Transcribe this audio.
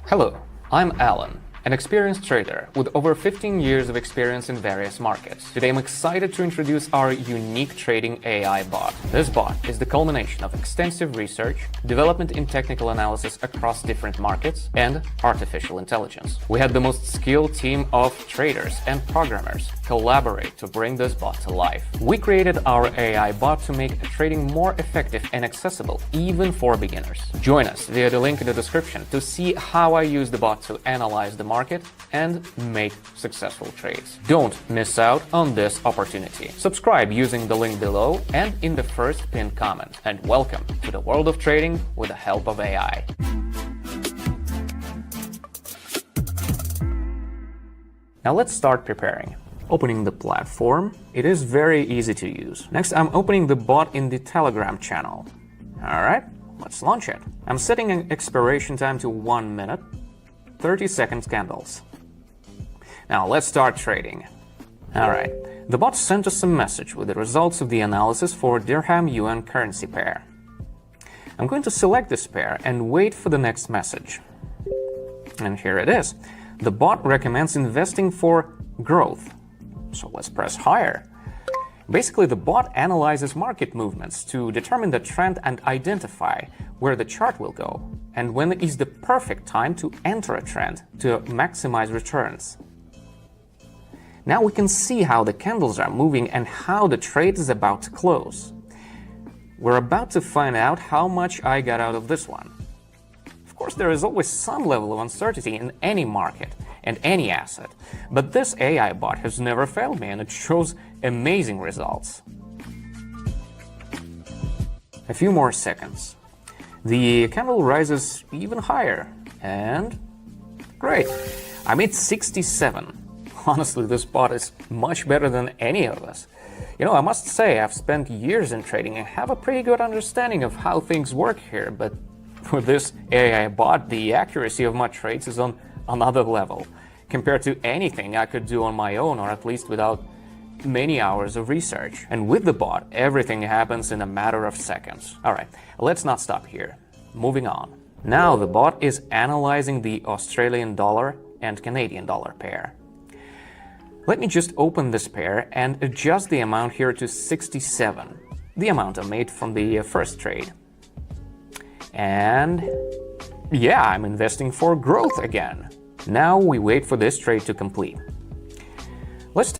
Hello, I'm Alan, an experienced trader with over 15 years of experience in various markets. Today I'm excited to introduce our unique trading AI bot. This bot is the culmination of extensive research, development in technical analysis across different markets, and artificial intelligence. We had the most skilled team of traders and programmers collaborate to bring this bot to life. We created our AI bot to make trading more effective and accessible even for beginners. Join us via the link in the description to see how I use the bot to analyze the market and make successful trades. Don't miss out on this opportunity. Subscribe using the link below and in the first pinned comment. And welcome to the world of trading with the help of AI. Now let's start preparing. Opening the platform, it is very easy to use. Next, I'm opening the bot in the Telegram channel. All right, let's launch it. I'm setting an expiration time to 1 minute, 30 seconds candles. Now let's start trading. All right, the bot sent us a message with the results of the analysis for Dirham Yuan currency pair. I'm going to select this pair and wait for the next message. And here it is. The bot recommends investing for growth. So let's press higher. Basically, the bot analyzes market movements to determine the trend and identify where the chart will go and when is the perfect time to enter a trend to maximize returns. Now we can see how the candles are moving and how the trade is about to close. We're about to find out how much I got out of this one. Of course, there is always some level of uncertainty in any market and any asset, but this AI bot has never failed me and it shows amazing results. A few more seconds. The candle rises even higher and great, I made 67. Honestly, this bot is much better than any of us. You know, I must say I've spent years in trading and have a pretty good understanding of how things work here, but with this AI bot, the accuracy of my trades is on another level compared to anything I could do on my own, or at least without many hours of research. And with the bot, everything happens in a matter of seconds. All right, let's not stop here. Moving on. Now the bot is analyzing the Australian dollar and Canadian dollar pair. Let me just open this pair and adjust the amount here to 67, the amount I made from the first trade. And yeah, I'm investing for growth again. Now we wait for this trade to complete. Let's